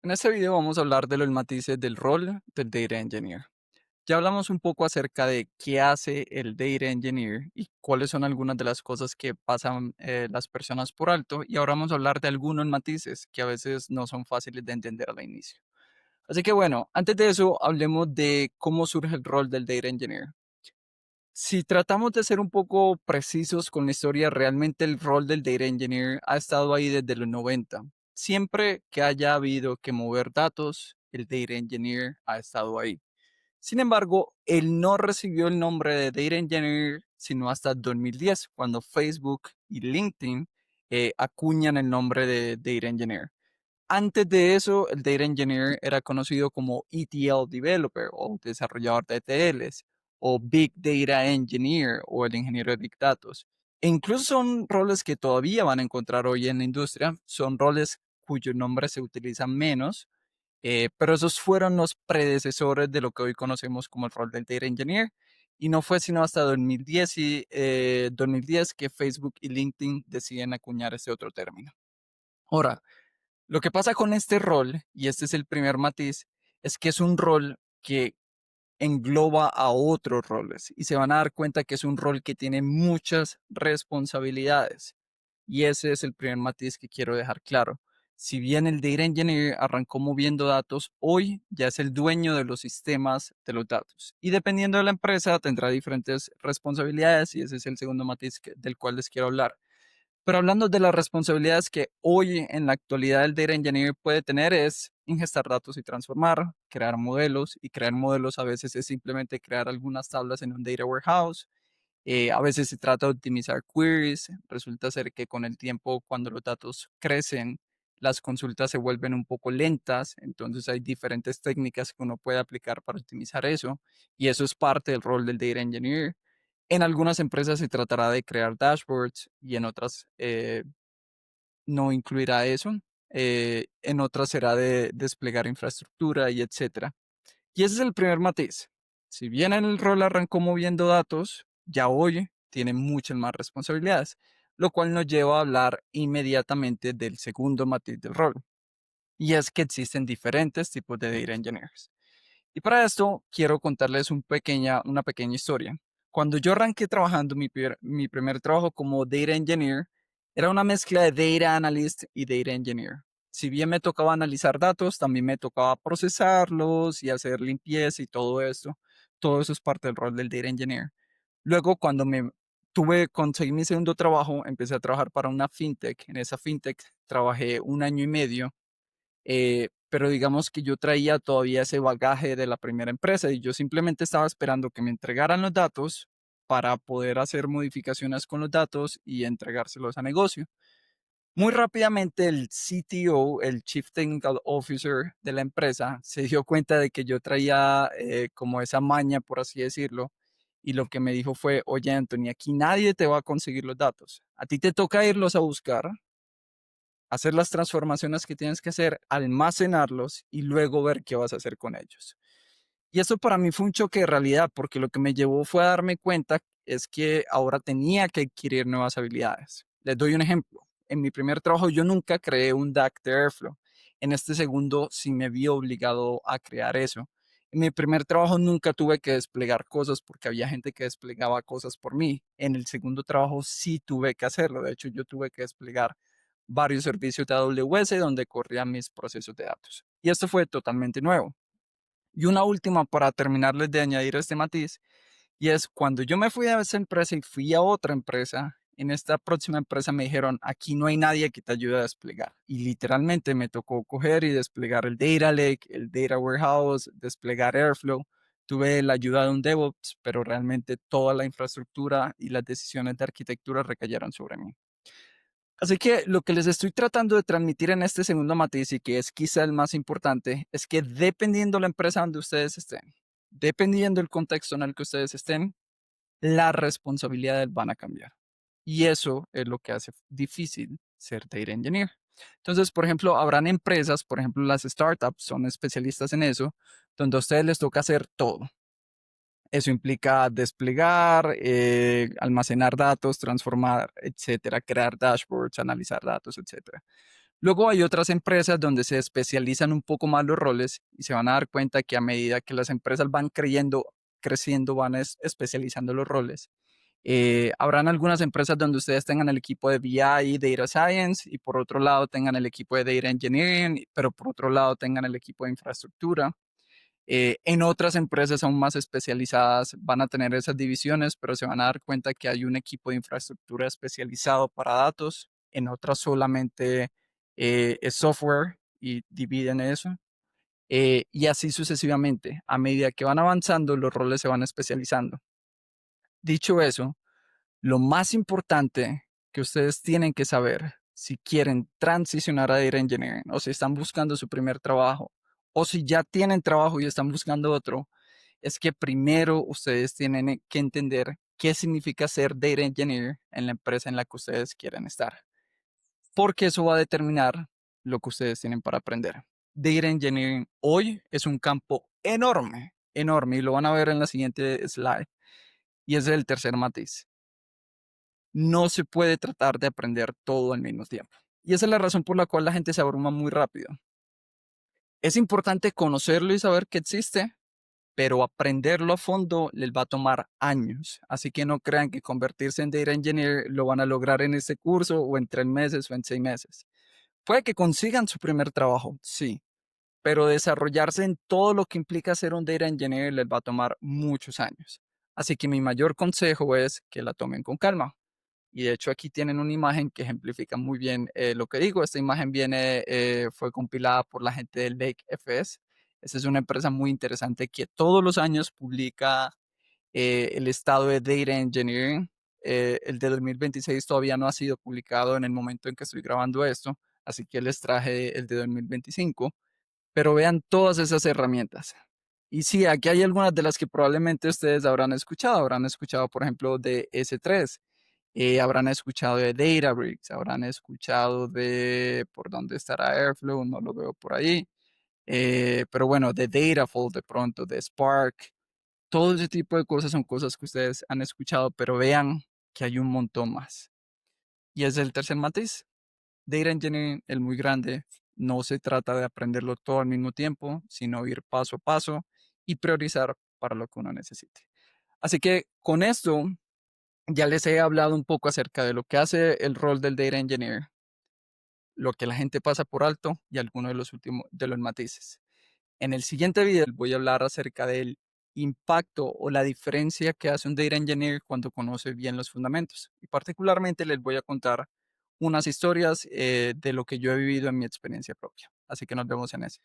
En este video vamos a hablar de los matices del rol del Data Engineer. Ya hablamos un poco acerca de qué hace el Data Engineer y cuáles son algunas de las cosas que pasan las personas por alto, y ahora vamos a hablar de algunos matices que a veces no son fáciles de entender al inicio. Así que bueno, antes de eso hablemos de cómo surge el rol del Data Engineer. Si tratamos de ser un poco precisos con la historia, realmente el rol del Data Engineer ha estado ahí desde los 90. Siempre que haya habido que mover datos, el Data Engineer ha estado ahí. Sin embargo, él no recibió el nombre de Data Engineer sino hasta 2010, cuando Facebook y LinkedIn acuñan el nombre de Data Engineer. Antes de eso, el Data Engineer era conocido como ETL Developer o desarrollador de ETLs o Big Data Engineer o el ingeniero de Big Datos. E incluso son roles que todavía van a encontrar hoy en la industria, son roles cuyo nombre se utiliza menos, pero esos fueron los predecesores de lo que hoy conocemos como el rol del Data Engineer. Y no fue sino hasta 2010 que Facebook y LinkedIn deciden acuñar ese otro término. Ahora, lo que pasa con este rol, y este es el primer matiz, es que es un rol que engloba a otros roles y se van a dar cuenta que es un rol que tiene muchas responsabilidades. Y ese es el primer matiz que quiero dejar claro. Si bien el Data Engineer arrancó moviendo datos, hoy ya es el dueño de los sistemas de los datos. Y dependiendo de la empresa tendrá diferentes responsabilidades, y ese es el segundo matiz del cual les quiero hablar. Pero hablando de las responsabilidades que hoy en la actualidad el Data Engineer puede tener, es ingestar datos y transformar, crear modelos, y crear modelos a veces es simplemente crear algunas tablas en un data warehouse. A veces se trata de optimizar queries. Resulta ser que con el tiempo, cuando los datos crecen, las consultas se vuelven un poco lentas. Entonces hay diferentes técnicas que uno puede aplicar para optimizar eso. Y eso es parte del rol del Data Engineer. En algunas empresas se tratará de crear dashboards y en otras no incluirá eso. En otras será de desplegar infraestructura y etcétera. Y ese es el primer matiz. Si bien en el rol arrancó moviendo datos, ya hoy tiene muchas más responsabilidades, lo cual nos lleva a hablar inmediatamente del segundo matiz del rol. Y es que existen diferentes tipos de data engineers. Y para esto quiero contarles una pequeña historia. Cuando yo arranqué trabajando mi primer trabajo como data engineer, era una mezcla de data analyst y data engineer. Si bien me tocaba analizar datos, también me tocaba procesarlos y hacer limpieza y todo esto. Todo eso es parte del rol del data engineer. Luego, cuando conseguí mi segundo trabajo, empecé a trabajar para una fintech. En esa fintech trabajé un año y medio, pero digamos que yo traía todavía ese bagaje de la primera empresa y yo simplemente estaba esperando que me entregaran los datos para poder hacer modificaciones con los datos y entregárselos a negocio. Muy rápidamente el CTO, el Chief Technical Officer de la empresa, se dio cuenta de que yo traía como esa maña, por así decirlo, y lo que me dijo fue: oye, Anthony, aquí nadie te va a conseguir los datos. A ti te toca irlos a buscar, hacer las transformaciones que tienes que hacer, almacenarlos y luego ver qué vas a hacer con ellos. Y eso para mí fue un choque de realidad, porque lo que me llevó fue a darme cuenta es que ahora tenía que adquirir nuevas habilidades. Les doy un ejemplo. En mi primer trabajo yo nunca creé un DAC de Airflow. En este segundo sí me vi obligado a crear eso. En mi primer trabajo nunca tuve que desplegar cosas porque había gente que desplegaba cosas por mí. En el segundo trabajo sí tuve que hacerlo. De hecho, yo tuve que desplegar varios servicios de AWS donde corrían mis procesos de datos. Y esto fue totalmente nuevo. Y una última para terminarles de añadir este matiz, y es cuando yo me fui a esa empresa y fui a otra empresa, en esta próxima empresa me dijeron: aquí no hay nadie que te ayude a desplegar. Y literalmente me tocó coger y desplegar el Data Lake, el Data Warehouse, desplegar Airflow. Tuve la ayuda de un DevOps, pero realmente toda la infraestructura y las decisiones de arquitectura recayeron sobre mí. Así que lo que les estoy tratando de transmitir en este segundo matiz, y que es quizá el más importante, es que dependiendo la empresa donde ustedes estén, dependiendo el contexto en el que ustedes estén, las responsabilidades van a cambiar. Y eso es lo que hace difícil ser data engineer. Entonces, por ejemplo, habrán empresas, por ejemplo, las startups son especialistas en eso, donde a ustedes les toca hacer todo. Eso implica desplegar, almacenar datos, transformar, etcétera, crear dashboards, analizar datos, etcétera. Luego hay otras empresas donde se especializan un poco más los roles y se van a dar cuenta que a medida que las empresas van creciendo, van especializando los roles. Habrán algunas empresas donde ustedes tengan el equipo de BI y Data Science y por otro lado tengan el equipo de Data Engineering, pero por otro lado tengan el equipo de infraestructura. En otras empresas aún más especializadas van a tener esas divisiones, pero se van a dar cuenta que hay un equipo de infraestructura especializado para datos. En otras solamente es software y dividen eso. Y así sucesivamente. A medida que van avanzando, los roles se van especializando. Dicho eso, lo más importante que ustedes tienen que saber si quieren transicionar a Data Engineering o si están buscando su primer trabajo o si ya tienen trabajo y están buscando otro, es que primero ustedes tienen que entender qué significa ser Data Engineer en la empresa en la que ustedes quieren estar, porque eso va a determinar lo que ustedes tienen para aprender. Data Engineering hoy es un campo enorme, enorme, y lo van a ver en la siguiente slide, y ese es el tercer matiz. No se puede tratar de aprender todo al mismo tiempo. Y esa es la razón por la cual la gente se abruma muy rápido. Es importante conocerlo y saber que existe, pero aprenderlo a fondo les va a tomar años. Así que no crean que convertirse en Data Engineer lo van a lograr en este curso o en 3 meses o en 6 meses. Puede que consigan su primer trabajo, sí, pero desarrollarse en todo lo que implica ser un Data Engineer les va a tomar muchos años. Así que mi mayor consejo es que la tomen con calma. Y de hecho aquí tienen una imagen que ejemplifica muy bien lo que digo. Esta imagen fue compilada por la gente de Lake FS. Esta es una empresa muy interesante que todos los años publica el estado de Data Engineering. El de 2026 todavía no ha sido publicado en el momento en que estoy grabando esto, así que les traje el de 2025, pero vean todas esas herramientas. Y sí, aquí hay algunas de las que probablemente ustedes habrán escuchado, por ejemplo, de S3, habrán escuchado de Databricks, habrán escuchado de, ¿por dónde estará Airflow? No lo veo por ahí. Pero bueno, de Dataflow de pronto, de Spark, todo ese tipo de cosas son cosas que ustedes han escuchado, pero vean que hay un montón más. Y es el tercer matiz. Data Engineering, el muy grande, no se trata de aprenderlo todo al mismo tiempo, sino ir paso a paso y priorizar para lo que uno necesite. Así que con esto ya les he hablado un poco acerca de lo que hace el rol del Data Engineer, lo que la gente pasa por alto y algunos de los últimos de los matices. En el siguiente video voy a hablar acerca del impacto o la diferencia que hace un Data Engineer cuando conoce bien los fundamentos. Y particularmente les voy a contar unas historias de lo que yo he vivido en mi experiencia propia. Así que nos vemos en ese.